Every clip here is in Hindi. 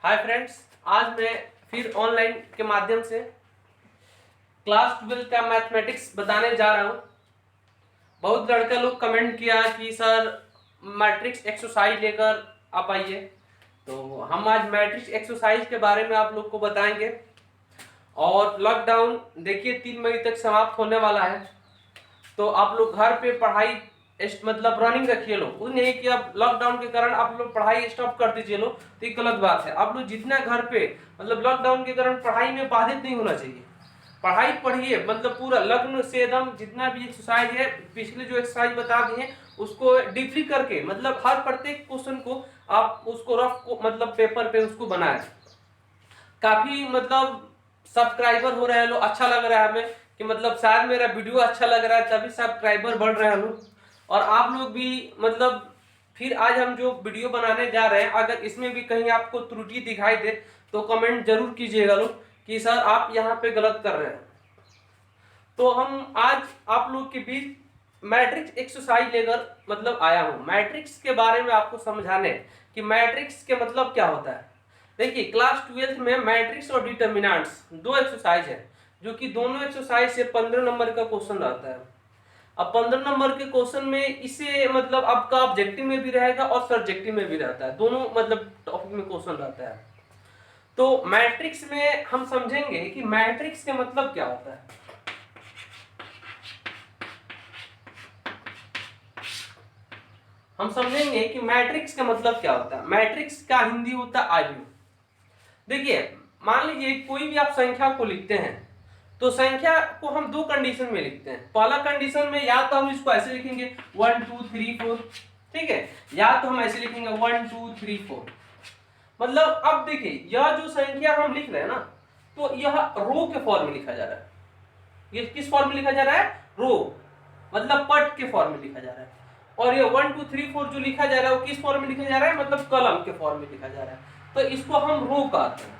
हाय फ्रेंड्स, आज मैं फिर ऑनलाइन के माध्यम से क्लास 12 का मैथमेटिक्स बताने जा रहा हूँ। बहुत लड़के लोग कमेंट किया कि सर मैट्रिक्स एक्सरसाइज लेकर आप आइए, तो हम आज मैट्रिक्स एक्सरसाइज के बारे में आप लोग को बताएंगे। और लॉकडाउन देखिए 3 मई तक समाप्त होने वाला है, तो आप लोग घर पे पढ़ाई मतलब रनिंग रखिए लोग। वो नहीं कि अब लॉकडाउन के कारण आप लोग पढ़ाई स्टॉप कर दीजिए लोग, तो ये गलत बात है। आप लोग जितना घर पे मतलब लॉकडाउन के कारण पढ़ाई में बाधित नहीं होना चाहिए, पढ़ाई पढ़िए, मतलब पूरा लग्न से एकदम जितना भी एक्सरसाइज है, पिछले जो एक्सरसाइज बता दिए उसको डीपली करके, मतलब हर प्रत्येक क्वेश्चन को आप उसको रफ को मतलब पेपर पे उसको बनाए। काफी मतलब सब्सक्राइबर हो रहे हैं लोग, अच्छा लग रहा है हमें कि मतलब शायद मेरा वीडियो अच्छा लग रहा है तभी सब्सक्राइबर बढ़ रहे हैं लोग। और आप लोग भी मतलब फिर आज हम जो वीडियो बनाने जा रहे हैं, अगर इसमें भी कहीं आपको त्रुटि दिखाई दे तो कमेंट जरूर कीजिएगा लोग कि सर आप यहाँ पे गलत कर रहे हैं। तो हम आज आप लोग के बीच मैट्रिक्स एक्सरसाइज लेकर मतलब आया हूँ, मैट्रिक्स के बारे में आपको समझाने कि मैट्रिक्स के मतलब क्या होता है। देखिए क्लास 12 में मैट्रिक्स और डिटर्मिनेंट्स दो एक्सरसाइज है, जो कि दोनों एक्सरसाइज से 15 नंबर का क्वेश्चन रहता है। अब 15 नंबर के क्वेश्चन में इसे मतलब आपका ऑब्जेक्टिव में भी रहेगा और सब्जेक्टिव में भी रहता है, दोनों मतलब टॉपिक में क्वेश्चन रहता है। तो मैट्रिक्स में हम समझेंगे कि मैट्रिक्स का मतलब क्या होता है। हम समझेंगे कि मैट्रिक्स का मतलब क्या होता है। मैट्रिक्स का हिंदी होता है आयु। देखिए मान लीजिए कोई भी आप संख्या को लिखते हैं, तो संख्या को हम दो कंडीशन में लिखते हैं। पहला कंडीशन में या तो हम इसको ऐसे लिखेंगे 1 2 3 4, ठीक है, या तो हम ऐसे लिखेंगे 1 2 3 4। मतलब अब देखिए यह जो संख्या हम लिख रहे हैं ना, तो यह रो के फॉर्म में लिखा जा रहा है। ये किस फॉर्म में लिखा जा रहा है? रो, मतलब पट के फॉर्म में लिखा जा रहा है। और ये 1 2 3 4 जो लिखा जा रहा है वो किस फॉर्म में लिखा जा रहा है? मतलब कॉलम के फॉर्म में लिखा जा रहा है। तो इसको हम रो कहते हैं,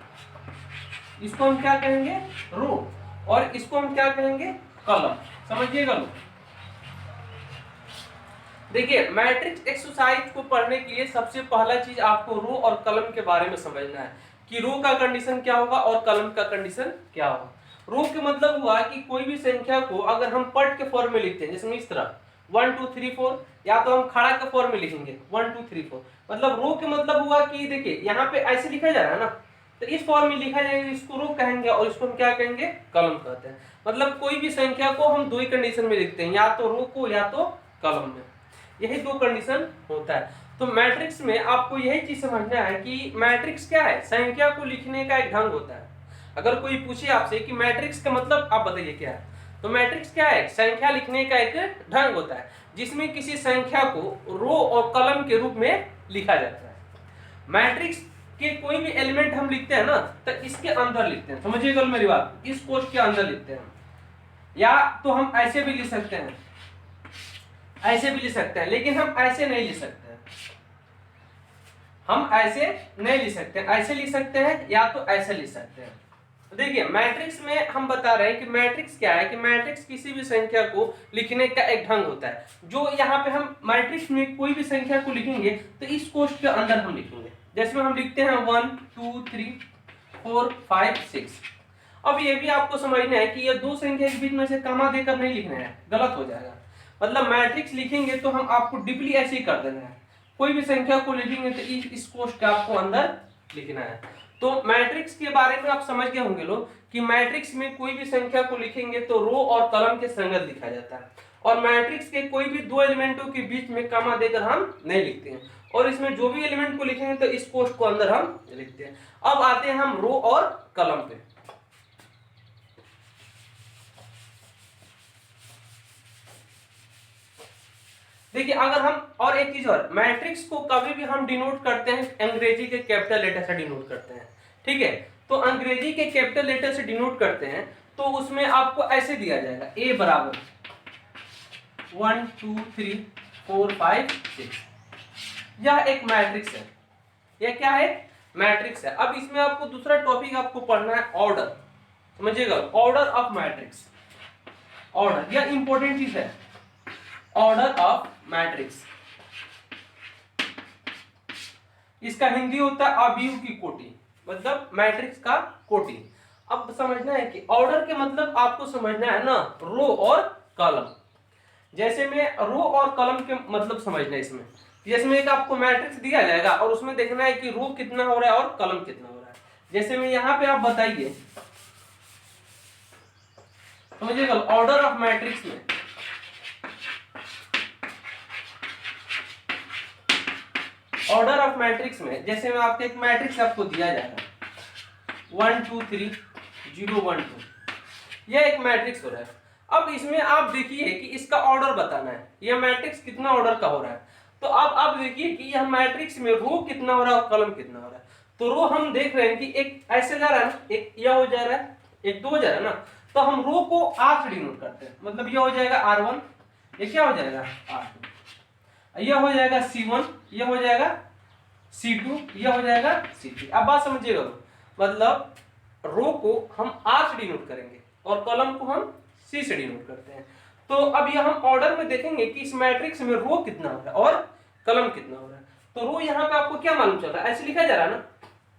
इसको हम क्या कहेंगे? रो। और इसको हम क्या कहेंगे? कॉलम। समझिएगा लोग। देखिए मैट्रिक्स एक्सरसाइज को पढ़ने के लिए सबसे पहला चीज आपको रो और कॉलम के बारे में समझना है कि रो का कंडीशन क्या होगा और कॉलम का कंडीशन क्या होगा। रो के मतलब हुआ कि कोई भी संख्या को अगर हम पट के फॉर्म में लिखते हैं, जैसे इस तरह 1 2 3 4, या तो हम खड़ा के फॉर्म में लिखेंगे 1 2 3 4। मतलब रो के मतलब हुआ कि देखिए यहाँ पे ऐसे लिखा जा रहा है ना, तो इस फॉर्म में लिखा जाएगा, इसको रो कहेंगे और इसको हम क्या कहेंगे? कॉलम कहते हैं। मतलब कोई भी संख्या को हम दो ही कंडीशन में लिखते हैं, या तो रो को या तो कॉलम में, यही दो कंडीशन होता है। तो मैट्रिक्स में आपको यही चीज समझना है कि मैट्रिक्स क्या है? संख्या को लिखने का एक ढंग होता है। अगर कोई पूछे आपसे कि मैट्रिक्स का मतलब आप बताइए क्या है, तो मैट्रिक्स क्या है? संख्या लिखने का एक ढंग होता है जिसमें किसी संख्या को रो और कॉलम के रूप में लिखा जाता है। मैट्रिक्स के कोई भी एलिमेंट हम लिखते हैं ना, तो इसके अंदर लिखते हैं। समझिएगा मेरी बात, इस कोष्ठ के अंदर लिखते हैं, या तो हम ऐसे भी लिख सकते हैं, ऐसे भी लिख सकते हैं, लेकिन हम ऐसे नहीं लिख सकते हैं। हम ऐसे नहीं लिख सकते, ऐसे लिख सकते हैं या तो ऐसे लिख सकते हैं। तो देखिए मैट्रिक्स में हम बता रहे हैं कि मैट्रिक्स क्या है, कि मैट्रिक्स किसी भी संख्या को लिखने का एक ढंग होता है। जो यहाँ पे हम मैट्रिक्स में कोई भी संख्या को लिखेंगे तो इस कोष्ठ के अंदर हम लिखेंगे। जैसे हम लिखते हैं 1 2 3 4 5 6। अब ये भी आपको समझना है कि ये दो संख्या के बीच में से कमा देकर नहीं लिखना है, गलत हो जाएगा। मतलब मैट्रिक्स लिखेंगे तो हम आपको डीपली ऐसे ही कर देना है। कोई भी संख्या को लिखेंगे तो इस कोष्ठ का आपको अंदर लिखना है। तो मैट्रिक्स के बारे में आप समझ गए होंगे लोग कि मैट्रिक्स में कोई भी संख्या को लिखेंगे तो रो और कॉलम के संगत लिखा जाता है। और मैट्रिक्स के कोई भी दो एलिमेंटों के बीच में कमा देकर हम नहीं लिखते हैं। और इसमें जो भी एलिमेंट को लिखेंगे तो इस कोष्ठ को अंदर हम लिखते हैं। अब आते हैं हम रो और कॉलम पे। देखिए अगर हम और एक चीज और, मैट्रिक्स को कभी भी हम डिनोट करते हैं अंग्रेजी के कैपिटल लेटर से डिनोट करते हैं, ठीक है। तो अंग्रेजी के कैपिटल लेटर से डिनोट करते हैं तो उसमें आपको ऐसे दिया जाएगा ए बराबर 1 2 3 4 5 6। यह एक मैट्रिक्स है, यह क्या है? मैट्रिक्स है। अब इसमें आपको दूसरा टॉपिक आपको पढ़ना है ऑर्डर। समझिएगा, ऑर्डर ऑफ मैट्रिक्स। ऑर्डर यह इंपॉर्टेंट चीज है, ऑर्डर ऑफ मैट्रिक्स। इसका हिंदी होता है अवयव की कोटि। मतलब मैट्रिक्स का कोटि। अब समझना है कि ऑर्डर के मतलब आपको समझना है ना रो और कॉलम। जैसे में रो और कॉलम के मतलब समझना है इसमें, जैसे में एक आपको मैट्रिक्स दिया जाएगा और उसमें देखना है कि रो कितना हो रहा है और कॉलम कितना हो रहा है। जैसे में यहाँ पे आप बताइए, समझिएगा ऑर्डर ऑफ मैट्रिक्स में, ऑर्डर ऑफ मैट्रिक्स में जैसे में आपको एक मैट्रिक्स आपको दिया जाएगा 1 2 3 0 1 2, यह एक मैट्रिक्स हो रहा है। अब इसमें आप देखिए कि इसका ऑर्डर बताना है, यह मैट्रिक्स कितना ऑर्डर का हो रहा है। तो अब आप देखिए कि यह मैट्रिक्स में रो कितना हो रहा है और कॉलम कितना हो रहा है। तो रो हम देख रहे हैं कि एक ऐसे जा रहा है ना, एक यह हो जा रहा है, एक दो हो जा रहा है ना, तो हम रो को R से डिनोट करते हैं, मतलब यह हो जाएगा R1, ये क्या हो जाएगा R2, यह हो जाएगा C1, यह हो जाएगा C2, यह हो जाएगा C3। अब बात समझिएगा, मतलब रो को हम R से डिनोट करेंगे और कॉलम को हम C से डिनोट करते हैं। तो अब यह हम ऑर्डर में देखेंगे कि इस मैट्रिक्स में रो कितना हो रहा है और कॉलम कितना हो रहा है। तो रो यहाँ पे आपको क्या मालूम चल रहा है, ऐसे लिखा जा रहा है ना,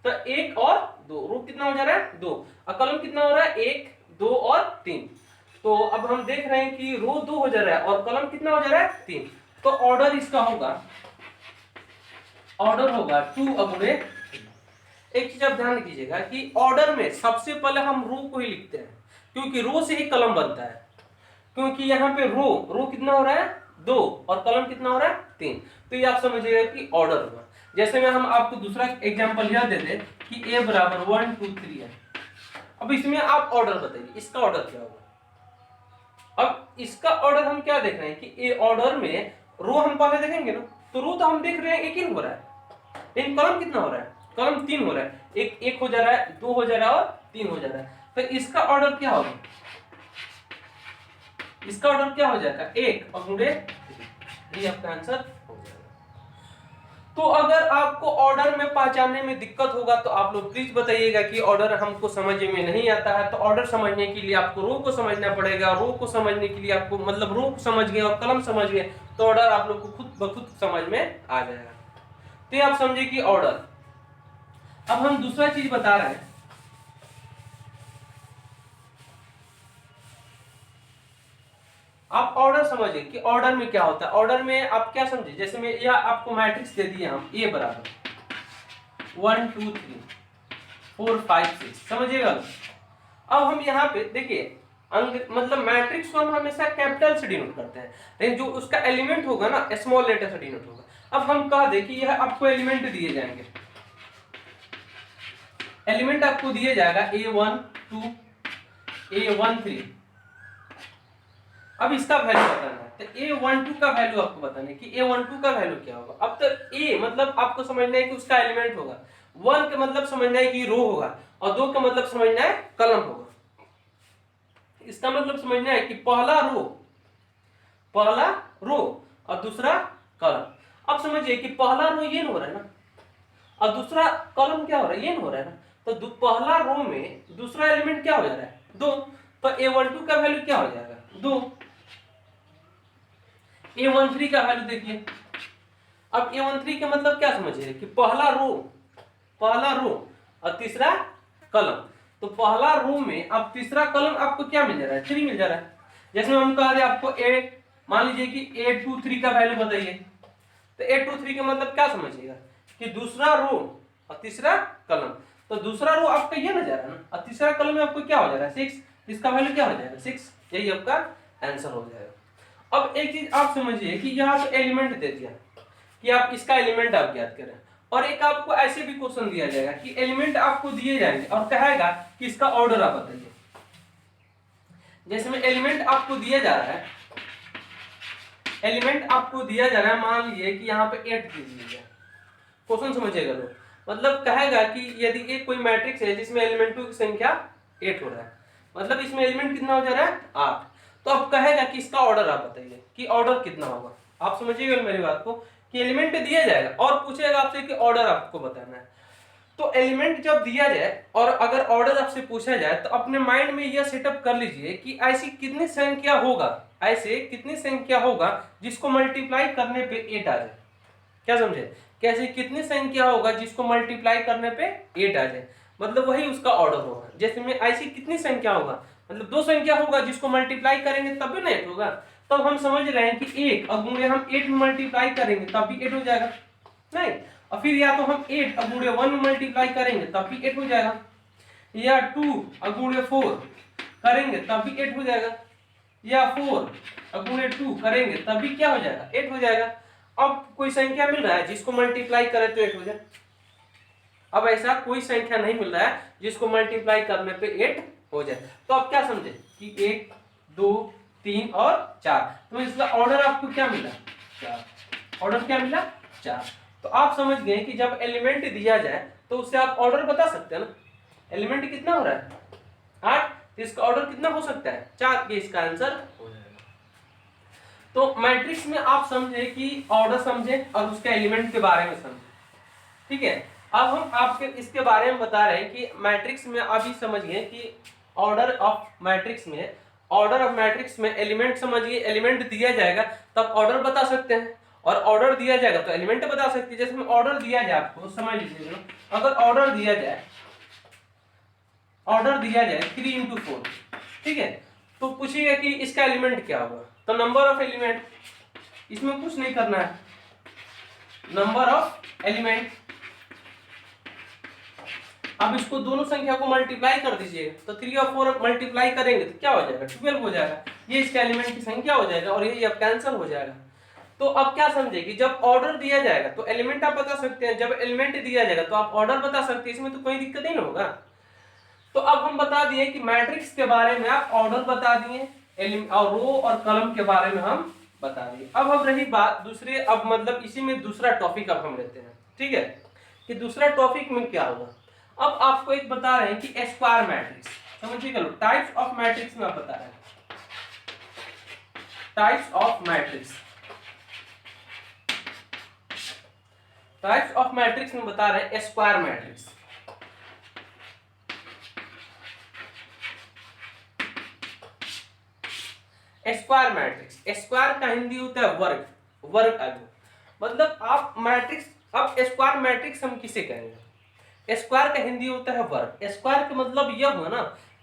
तो 1 और 2, रो कितना हो जा रहा है 2 और कॉलम कितना हो रहा है 1 2 और 3। तो अब हम देख रहे हैं कि रो 2 हो जा रहा है और कॉलम कितना हो जा रहा है 3। तो ऑर्डर इसका होगा, ऑर्डर होगा 2 अगुणे। एक चीज आप ध्यान कीजिएगा कि ऑर्डर में सबसे पहले हम रो को ही लिखते हैं, क्योंकि रो से ही कॉलम बनता है। क्योंकि यहाँ पे रो कितना हो रहा है 2 और कॉलम कितना हो रहा है 3। तो ये आप समझिएगा कि ऑर्डर होगा। जैसे में हम आपको दूसरा एग्जांपल यह दे दे कि a बराबर 1 2 3 है। अब इसमें आप ऑर्डर बताइए, इसका ऑर्डर क्या होगा। अब इसका ऑर्डर हम क्या देख रहे हैं कि ए ऑर्डर में रो हम पहले देखेंगे ना, तो रो तो हम देख रहे हैं एक ही हो रहा है, लेकिन कॉलम कितना हो रहा है, कॉलम 3 हो रहा है। एक हो जा रहा है, 2 हो जा रहा है और 3 हो जा रहा है। तो इसका ऑर्डर क्या होगा, इसका ऑर्डर क्या हो जाएगा 1 और गुणे 3, ये आपका आंसर हो जाएगा। तो अगर आपको ऑर्डर में पहचानने में दिक्कत होगा तो आप लोग प्लीज बताइएगा कि ऑर्डर हमको समझ में नहीं आता है। तो ऑर्डर समझने के लिए आपको रो को समझना पड़ेगा, रो को समझने के लिए आपको मतलब रो को समझ गए और कॉलम समझ गए तो ऑर्डर आप लोग को खुद ब खुद समझ में आ जाएगा। तो आप समझे कि ऑर्डर। अब हम दूसरा चीज बता रहे हैं, आप ऑर्डर समझिए कि ऑर्डर में क्या होता है। ऑर्डर में आप क्या समझे, जैसे में यह आपको मैट्रिक्स दे दिया हम a बराबर 1 2 3 4 5 6, समझिएगा। अब हम यहाँ पे देखिए अंक मतलब मैट्रिक्स को हम हमेशा कैपिटल से डिनोट करते हैं, लेकिन जो उसका एलिमेंट होगा ना स्मॉल लेटर से डिनोट होगा। अब हम कह दे कि यह आपको एलिमेंट दिए जाएंगे, एलिमेंट आपको दिए जाएगा a1 2 a1 3। अब इसका वैल्यू बताना है, तो a12 का वैल्यू आपको बताना है कि a12 का वैल्यू क्या होगा। अब तो a मतलब आपको समझना है कि उसका एलिमेंट होगा, 1 का मतलब समझना है कि रो होगा और 2 का मतलब समझना है कॉलम होगा। इसका मतलब समझना है कि पहला रो और दूसरा कॉलम। अब समझिए कि पहला रो ये हो रहा है ना और दूसरा कॉलम क्या हो रहा है, ये हो रहा है ना। तो पहला रो में दूसरा एलिमेंट क्या हो जा रहा है 2, तो a12 का वैल्यू क्या हो जाएगा 2। a13 का वैल्यू देखिए, अब a13 का मतलब क्या समझिए कि पहला रो और तीसरा कॉलम। तो पहला रो में अब तीसरा कॉलम आपको क्या मिल जा रहा है 3 मिल जा रहा है। जैसे हम कह रहे आपको मान लीजिए कि a23 का वैल्यू बताइए, तो a23 का मतलब क्या समझिएगा कि दूसरा रो और तीसरा कॉलम। तो दूसरा रो आपका ये ना जा रहा है ना और तीसरा कॉलम में आपको क्या हो जा रहा है 6, इसका वैल्यू क्या हो जाएगा 6, यही आपका आंसर हो जाएगा। अब एक चीज आप समझिए कि यहाँ पे एलिमेंट दे दिया कि आप इसका एलिमेंट आप ज्ञात करें, और एक आपको ऐसे भी क्वेश्चन दिया जाएगा कि एलिमेंट आपको दिए जाएंगे और कहेगा कि इसका ऑर्डर आप बताइए। जैसे में एलिमेंट आपको दिया जा रहा है, एलिमेंट आपको दिया जा रहा है, मान लीजिए कि यहाँ पे 8 दे दिया, क्वेश्चन समझिएगा लोग, मतलब कहेगा कि यदि एक कोई मैट्रिक्स है जिसमें एलिमेंटों की संख्या 8 हो रहा है, मतलब इसमें एलिमेंट कितना हो जा रहा है 8, तो अब कहेगा कि इसका ऑर्डर आप बताइए कि ऑर्डर कितना होगा। आप समझिएगा मेरी बात को कि एलिमेंट दिया जाएगा और पूछेगा आपसे कि ऑर्डर आपको बताना है। तो एलिमेंट जब दिया जाए और अगर ऑर्डर आपसे पूछा जाए तो अपने माइंड में यह सेटअप कर लीजिए कि ऐसी कितनी संख्या होगा, ऐसे कितनी संख्या होगा जिसको मल्टीप्लाई करने पे 8 आ जाए। क्या समझे, कैसे कितनी संख्या होगा जिसको मल्टीप्लाई करने पे 8 आ जाए। मतलब वही उसका ऑर्डर होगा। जैसे में ऐसी कितनी संख्या होगा, मतलब 2 संख्या होगा जिसको मल्टीप्लाई करेंगे तब भी ना 8 होगा। तब हम समझ रहे हैं कि 1 अब गुणे हम 8 में मल्टीप्लाई करेंगे तब भी 8 हो जाएगा, नहीं। और फिर या तो हम 8 अब गुणे 1 में मल्टीप्लाई करेंगे तब भी 8 हो जाएगा, या 2 अब गुणे 4 करेंगे तब भी 8 हो जाएगा, या 4 अब गुणे 2 करेंगे तब भी क्या हो जाएगा, 8 हो जाएगा। अब कोई संख्या मिल रहा है जिसको मल्टीप्लाई करें तो 8 हो जाए। अब ऐसा कोई संख्या नहीं मिल रहा है जिसको मल्टीप्लाई करने पे 8 हो जाए। तो आप क्या समझे कि 1 2 3 और 4, तो इसका ऑर्डर आपको क्या मिला, 4। ऑर्डर क्या मिला, 4। तो आप समझ गए कि जब एलिमेंट दिया जाए तो उससे आप ऑर्डर बता सकते हैं ना। एलिमेंट कितना हो रहा है, 8, तो इसका ऑर्डर कितना हो सकता है, 4, ये इसका आंसर हो जाएगा। तो मैट्रिक्स में आप समझे कि ऑर्डर समझे और उसके एलिमेंट के बारे में समझे, ठीक है। अब हम आपके इसके बारे में बता रहे हैं कि मैट्रिक्स में अभी समझिए कि ऑर्डर ऑफ मैट्रिक्स में एलिमेंट समझिए, एलिमेंट दिया जाएगा तब ऑर्डर बता सकते हैं, और ऑर्डर दिया जाएगा तो एलिमेंट बता सकते हैं। जैसे में ऑर्डर दिया जाए, आपको समझ लीजिए, अगर ऑर्डर दिया जाए 3 into 4, ठीक है, तो पूछिएगा कि इसका एलिमेंट क्या होगा, तो नंबर ऑफ एलिमेंट, इसमें कुछ नहीं करना है, नंबर ऑफ एलिमेंट। अब इसको दोनों संख्या को मल्टीप्लाई कर दीजिए, तो 3 और 4 मल्टीप्लाई करेंगे तो क्या हो जाएगा, 12 हो जाएगा, ये इसके एलिमेंट की संख्या हो जाएगा, और ये अब कैंसिल हो जाएगा। तो अब क्या समझे कि जब ऑर्डर दिया जाएगा तो एलिमेंट आप बता सकते हैं, जब एलिमेंट दिया जाएगा तो आप ऑर्डर बता सकते हैं, इसमें तो कोई दिक्कत ही नहीं होगा। तो अब हम बता दिए कि मैट्रिक्स के बारे में आप ऑर्डर बता दिए, और रो और कॉलम के बारे में हम बता दिए। अब हम रही बात दूसरे, अब मतलब इसी में दूसरा टॉपिक अब हम लेते हैं, ठीक है, कि दूसरा टॉपिक में क्या होगा। अब आपको एक बता रहे हैं कि स्क्वायर मैट्रिक्स, समझिएगा, टाइप्स ऑफ मैट्रिक्स में आप बता रहे हैं, types of matrix, types of matrix में बता रहे हैं square matrix. Square matrix, square का हिंदी होता है वर्ग, वर्ग आगे, मतलब आप मैट्रिक्स, अब स्क्वायर मैट्रिक्स हम किसे कहेंगे, स्क्वायर का हिंदी होता है वर्ग। स्क्वायर का मतलब यह हुआ ना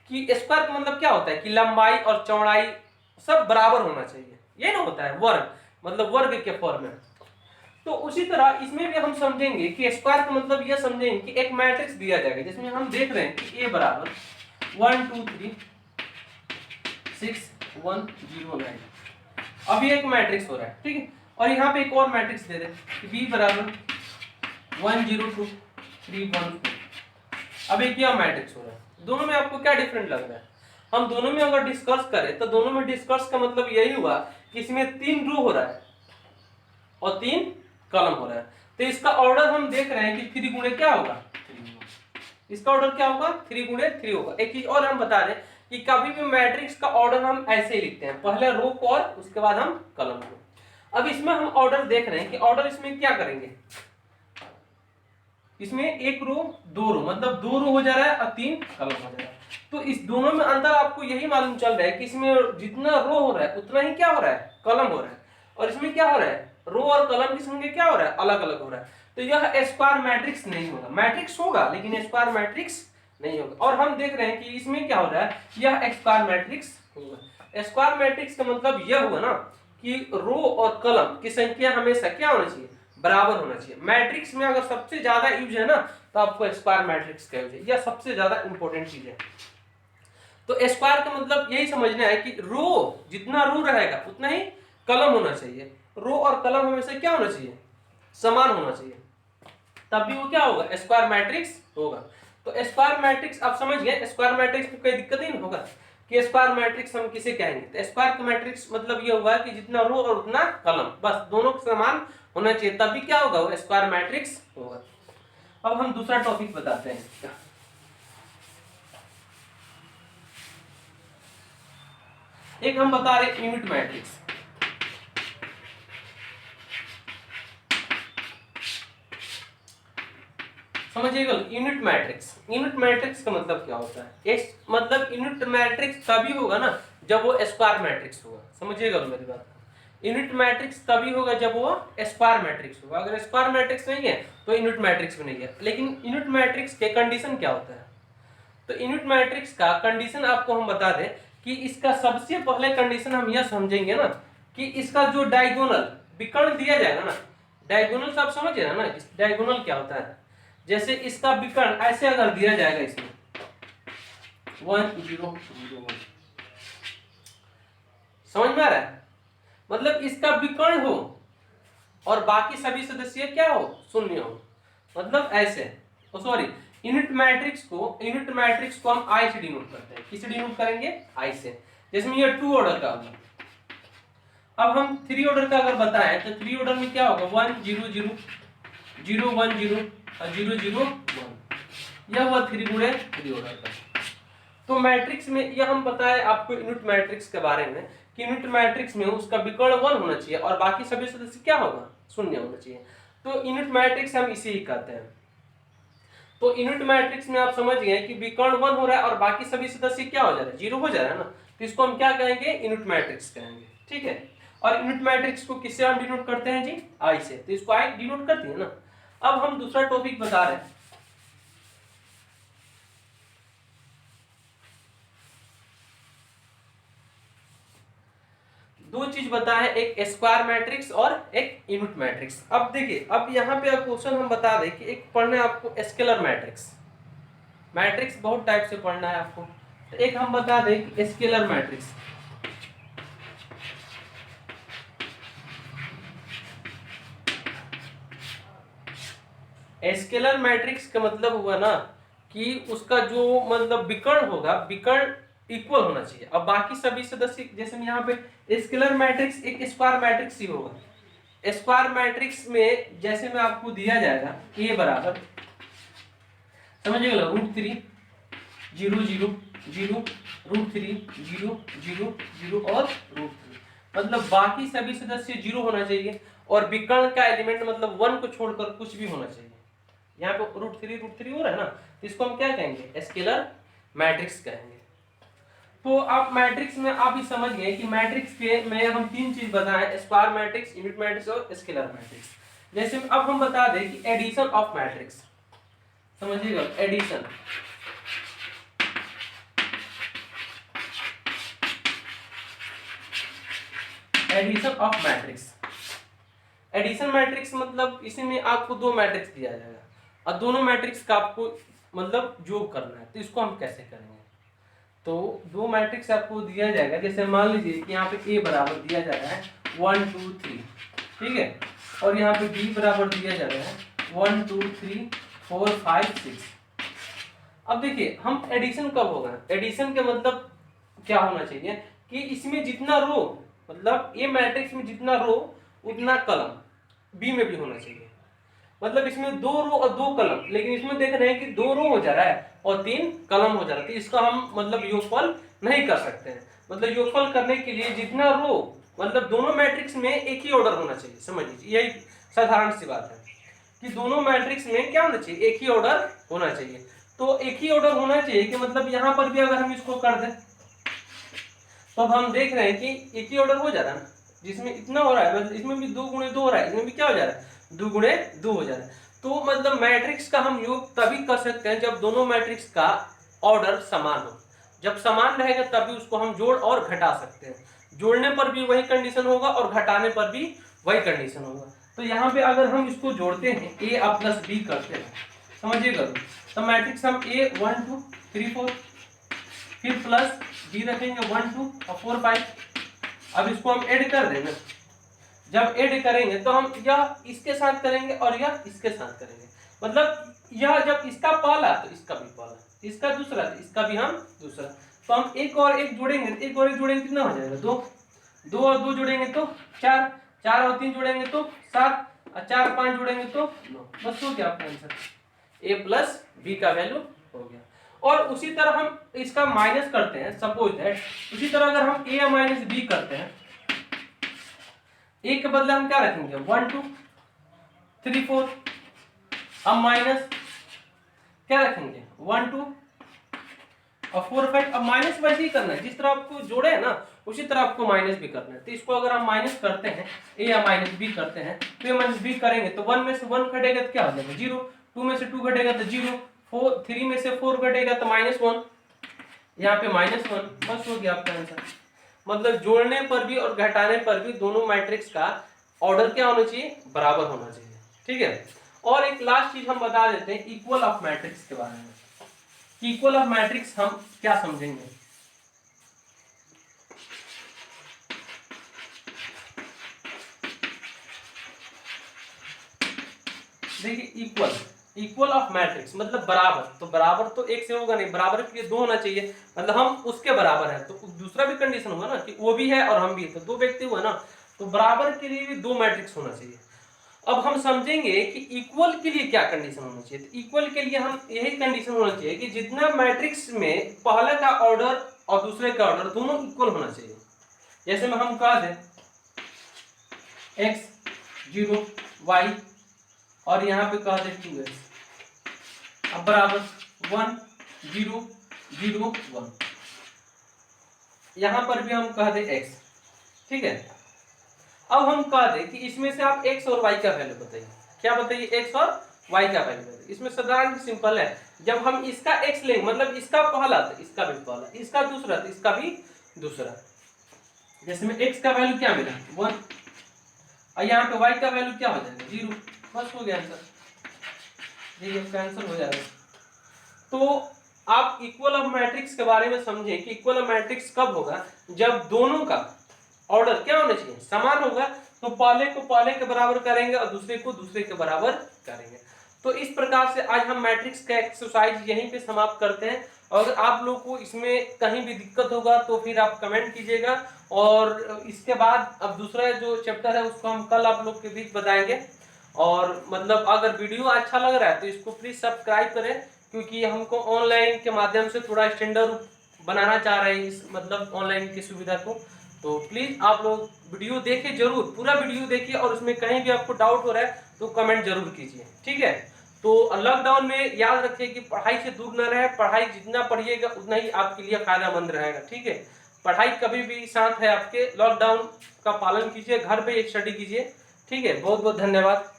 कि स्क्वायर का मतलब क्या होता है कि लंबाई और चौड़ाई सब बराबर होना चाहिए, ये ना होता है वर्ग, मतलब वर्ग के फॉर्म में। तो उसी तरह इसमें भी हम समझेंगे कि स्क्वायर का मतलब यह समझेंगे कि एक मैट्रिक्स दिया जाएगा जिसमें हम देख रहे हैं कि a बराबर 1 2 3 6 1 0 9, अब ये एक मैट्रिक्स हो रहा है, ठीक है, और यहाँ पे एक और मैट्रिक्स दे दे कि b बराबर 1 0 2 3 1 4, अब एक यह मैट्रिक्स हो रहा है। दोनों में आपको क्या डिफरेंट लग रहा है, हम दोनों में अगर डिस्कस करें तो दोनों में डिस्कस का मतलब यही हुआ कि इसमें 3 रो हो रहा है और 3 कॉलम हो रहा है। तो इसका ऑर्डर हम देख रहे हैं कि 3 गुणे क्या होगा, 3, इसका ऑर्डर क्या होगा, 3 गुणे 3 होगा। एक चीज और हम बता रहे हैं कि कभी भी मैट्रिक्स का ऑर्डर हम ऐसे ही लिखते हैं, पहले रो को और उसके बाद हम कॉलम को। अब इसमें हम ऑर्डर देख रहे हैं कि ऑर्डर इसमें क्या करेंगे, इसमें एक रो 2 रो, मतलब 2 रो हो जा रहा है और 3 कॉलम हो जा रहा है। तो इस दोनों में अंतर आपको यही मालूम चल रहा है कि इसमें जितना रो हो रहा है उतना ही क्या हो रहा है, कॉलम हो रहा है, और इसमें क्या हो रहा है, रो और कॉलम की संख्या क्या हो रहा है, अलग अलग हो रहा है। तो यह स्क्वायर मैट्रिक्स नहीं होगा, मैट्रिक्स होगा लेकिन स्क्वायर मैट्रिक्स नहीं होगा। और हम देख रहे हैं कि इसमें क्या हो रहा है, यह स्क्वायर मैट्रिक्स होगा। स्क्वायर मैट्रिक्स का मतलब यह हुआ ना कि रो और कॉलम की संख्या हमेशा क्या होना चाहिए, बराबर होना चाहिए। मैट्रिक्स में अगर सबसे ज्यादा यूज है ना तो आपको स्क्वायर मैट्रिक्स का यूज है, यह सबसे ज्यादा इंपॉर्टेंट चीज है। तो स्क्वायर का मतलब यही समझना है कि रो जितना रो रहेगा उतना ही कॉलम होना चाहिए, रो और कॉलम हमेशा क्या होना चाहिए, समान होना चाहिए, तब भी वो क्या होगा, स्क्वायर मैट्रिक्स होगा। तो स्क्वायर मैट्रिक्स आप समझ गए, स्क्वायर मैट्रिक्स में कोई दिक्कत ही नहीं होगा कि स्क्वायर मैट्रिक्स हम किसे कहेंगे। तो स्क्वायर का मैट्रिक्स मतलब ये होगा कि जितना रो और उतना कॉलम, बस दोनों समान होना चाहिए, तभी क्या होगा, वो स्क्वायर मैट्रिक्स होगा। अब हम दूसरा टॉपिक बताते हैं इसका। एक हम बता रहे यूनिट मैट्रिक्स। समझिएगा, यूनिट मैट्रिक्स, यूनिट मैट्रिक्स का मतलब क्या होता है, एक मतलब यूनिट मैट्रिक्स तभी होगा ना जब वो स्क्वायर मैट्रिक्स होगा। समझिएगा मेरी बात, यूनिट मैट्रिक्स तभी होगा जब वो स्क्वायर मैट्रिक्स होगा। अगर स्क्वायर मैट्रिक्स नहीं है तो यूनिट मैट्रिक्स भी नहीं है। लेकिन यूनिट मैट्रिक्स के कंडीशन क्या होता है, तो यूनिट मैट्रिक्स का कंडीशन आपको हम बता दें कि इसका सबसे पहले कंडीशन हम यह समझेंगे ना कि इसका जो डायगोनल विकर्ण दिया जाएगा ना, डायगोनल आप समझ रहे हैं ना, डायगोनल क्या होता है। जैसे इसका विकर्ण ऐसे अगर दिया जाएगा इसमें 1 0 0 1, समझ में आ रहा है, मतलब इसका विकर्ण हो और बाकी सभी सदस्य क्या हो, शून्य हो, मतलब ऐसे। तो सॉरी, यूनिट मैट्रिक्स को हम आई से डिनोट करते हैं। किससे डिनोट करेंगे, आई से। जिसमें ये 2 ऑर्डर का होगा। अब हम 3 ऑर्डर का अगर बताएं तो 3 ऑर्डर में क्या होगा, 1 0 0 0 1 0 और 0 0 1, यह हुआ 3 गुणे 3 ऑर्डर का। तो मैट्रिक्स में यह हम बताएं आपको यूनिट मैट्रिक्स के बारे में कि यूनिट मैट्रिक्स में उसका विकर्ण 1 होना चाहिए और बाकी सभी सदस्य क्या होगा, शून्य होना चाहिए। तो यूनिट मैट्रिक्स हम इसे ही कहते हैं। तो यूनिट मैट्रिक्स में आप समझ गए कि विकर्ण 1 हो रहा है और बाकी सभी सदस्य क्या हो जा रहा है, 0 हो जा रहा है ना, तो इसको हम क्या कहेंगे, यूनिट मैट्रिक्स कहेंगे। ठीक है, और यूनिट मैट्रिक्स को किससे हम डिनोट करते हैं जी, आई से। तो इसको आई डिनोट करती है ना। अब हम दूसरा टॉपिक बता रहे हैं। दो चीज बताएं, एक स्क्वायर मैट्रिक्स और एक यूनिट मैट्रिक्स। अब देखिए, अब यहाँ पे क्वेश्चन हम बता दें कि एक पढ़ना है आपको स्केलर मैट्रिक्स। मैट्रिक्स बहुत टाइप से पढ़ना है आपको, तो एक हम बता दें कि स्केलर मैट्रिक्स। स्केलर मैट्रिक्स का मतलब हुआ ना कि उसका जो मतलब विकर्ण होगा, विकर्ण इक्वल होना चाहिए। अब बाकी सभी सदस्य, जैसे यहाँ पे स्केलर मैट्रिक्स एक स्क्वायर मैट्रिक्स ही होगा। स्क्वायर मैट्रिक्स में जैसे में आपको दिया जाएगा a बराबर, समझिएगा, √3 0 0 0 √3 0 0 0 और √3, मतलब बाकी सभी सदस्य 0 होना चाहिए और विकर्ण का एलिमेंट मतलब 1 को छोड़कर कुछ भी होना चाहिए। यहाँ पे √3 हो रहा है ना, तो इसको हम क्या कहेंगे, स्केलर मैट्रिक्स कहेंगे। तो आप मैट्रिक्स में आप ही समझ गए कि मैट्रिक्स के में हम 3 चीज बताएं, स्क्वायर मैट्रिक्स, यूनिट मैट्रिक्स और स्केलर मैट्रिक्स। जैसे अब हम बता दें कि एडिशन ऑफ मैट्रिक्स, समझिएगा, addition. Addition of matrix, addition matrix मतलब इसमें आपको 2 मैट्रिक्स दिया जाएगा और दोनों मैट्रिक्स का आपको मतलब योग करना है। तो इसको हम कैसे करेंगे, तो 2 मैट्रिक्स आपको दिया जाएगा। जैसे मान लीजिए कि यहाँ पे a बराबर दिया जा रहा है 1 2 3, ठीक है, और यहाँ पे b बराबर दिया जा रहा है 1 2 3 4 5 6। अब देखिए हम एडिशन कब होगा, एडिशन का मतलब क्या होना चाहिए कि इसमें जितना रो, मतलब ए मैट्रिक्स में जितना रो उतना कलम बी में भी होना चाहिए। मतलब इसमें 2 रो और 2 कलम, लेकिन इसमें देख रहे हैं कि 2 रो हो जा रहा है और 3 कलम हो जा रहा है। तो इसका हम मतलब योगफल नहीं कर सकते हैं। मतलब योगफल करने के लिए जितना रो, मतलब दोनों मैट्रिक्स में एक ही ऑर्डर होना चाहिए। समझ लीजिए, यही साधारण सी बात है कि दोनों मैट्रिक्स में क्या होना चाहिए, एक ही ऑर्डर होना चाहिए। तो एक ही ऑर्डर होना चाहिए कि मतलब यहाँ पर भी अगर हम इसको कर दें तो अब हम देख रहे हैं कि एक ही ऑर्डर हो जा रहा है ना, जिसमें इतना हो रहा है, मतलब इसमें भी 2 गुणे 2 हो रहा है, इसमें भी क्या हो जा रहा है, 2 गुणे 2 हो जा रहा है। तो मतलब मैट्रिक्स का हम योग तभी कर सकते हैं जब दोनों मैट्रिक्स का ऑर्डर समान हो। जब समान रहेगा तभी उसको हम जोड़ और घटा सकते हैं। जोड़ने पर भी वही कंडीशन होगा और घटाने पर भी वही कंडीशन होगा। तो यहाँ पे अगर हम इसको जोड़ते हैं, a अब प्लस b करते हैं, समझिएगा, तो मैट्रिक्स हम a 1 2 3 4, फिर प्लस b रखेंगे 1 2 और 4 5। अब इसको हम ऐड कर देंगे। जब ऐड करेंगे तो हम यह इसके साथ करेंगे और यह इसके साथ करेंगे। मतलब यह जब इसका पहला तो इसका भी पहला, इसका दूसरा तो इसका भी हम दूसरा। तो हम एक और एक जोड़ेंगे, एक और एक जोड़ेंगे कितना हो जाएगा, 2, 2 और 2 जोड़ेंगे तो 4, 4 और 3 जोड़ेंगे तो 7 और 4 5 जोड़ेंगे तो 9। बस हो गया आपका आंसर, a प्लस b का वैल्यू हो गया। और उसी तरह हम इसका माइनस करते हैं, सपोज दैट उसी तरह अगर हम a माइनस b करते हैं, a के बदले हम क्या रखेंगे 1 2 3 4, अब माइनस क्या रखेंगे 1 2 और 4 5। अब माइनस वैसे ही करना है, जिस तरह आपको जोड़े है ना उसी तरह आपको माइनस भी करना है। तो इसको अगर हम माइनस करते हैं, a या माइनस b करते हैं, तो a माइनस b करेंगे तो 1 में से 1 घटेगा तो क्या हो जाएगा 0, 2 में से 2 घटेगा तो 0, 3 में से 4 घटेगा तो -1, यहाँ पे -1, बस हो गया आपका आंसर। मतलब जोड़ने पर भी और घटाने पर भी दोनों मैट्रिक्स का ऑर्डर क्या होना चाहिए, बराबर होना चाहिए। ठीक है, और एक लास्ट चीज हम बता देते हैं इक्वल ऑफ मैट्रिक्स के बारे में। इक्वल ऑफ मैट्रिक्स हम क्या समझेंगे, देखिए इक्वल ऑफ मैट्रिक्स मतलब बराबर, तो बराबर तो एक से होगा नहीं, बराबर के लिए 2 होना चाहिए, मतलब हम उसके बराबर है तो दूसरा भी कंडीशन होगा ना कि वो भी है और हम भी है, तो 2 व्यक्ति हुआ ना, तो बराबर के लिए भी 2 मैट्रिक्स होना चाहिए। अब हम समझेंगे कि इक्वल के लिए क्या कंडीशन होना चाहिए। तो इक्वल के लिए हम यही कंडीशन होना चाहिए कि जितना मैट्रिक्स में पहले का ऑर्डर और दूसरे का ऑर्डर दोनों इक्वल होना चाहिए। जैसे में हम कह दें x 0 y और यहाँ पे कह दें 2x, अब बराबर 1 0 0 1, यहाँ पर भी हम कह दें x। ठीक है, अब हम कह दें कि इसमें से आप x और y का वैल्यू बताइए। क्या बताइए, x और y का वैल्यू बताइए। इसमें साधारण सिंपल है, जब हम इसका x लेंगे मतलब इसका पहला तो इसका भी पहला, इसका दूसरा तो इसका भी दूसरा। जैसे में x का वैल्यू क्या मिला 1 और यहाँ पे y का वैल्यू क्या हो जाएगा 0, बस हो गया आंसर। ये आंसर हो जाएगा। तो आप इक्वल ऑफ मैट्रिक्स के बारे में समझें कि इक्वल ऑफ मैट्रिक्स कब होगा, जब दोनों का ऑर्डर क्या होना चाहिए, समान होगा, तो पहले को पहले के बराबर करेंगे और दूसरे को दूसरे के बराबर करेंगे। तो इस प्रकार से आज हम मैट्रिक्स का एक्सरसाइज यहीं पे समाप्त करते हैं। और अगर आप लोग को इसमें कहीं भी दिक्कत होगा तो फिर आप कमेंट कीजिएगा, और इसके बाद अब दूसरा जो चैप्टर है उसको हम कल आप लोग के बीच बताएंगे। और मतलब अगर वीडियो अच्छा लग रहा है तो इसको प्लीज सब्सक्राइब करें, क्योंकि हमको ऑनलाइन के माध्यम से थोड़ा स्टैंडर्ड बनाना चाह रहे हैं इस मतलब ऑनलाइन की सुविधा को। तो प्लीज आप लोग वीडियो देखिए, जरूर पूरा वीडियो देखिए, और उसमें कहीं भी आपको डाउट हो रहा है तो कमेंट जरूर कीजिए। ठीक है, तो लॉकडाउन में याद रखिए कि पढ़ाई से दूर न रहे, पढ़ाई जितना पढ़िएगा उतना ही आपके लिए फायदेमंद रहेगा। ठीक है, पढ़ाई कभी भी साथ है आपके, लॉकडाउन का पालन कीजिए, घर पे स्टडी कीजिए। ठीक है, बहुत बहुत धन्यवाद।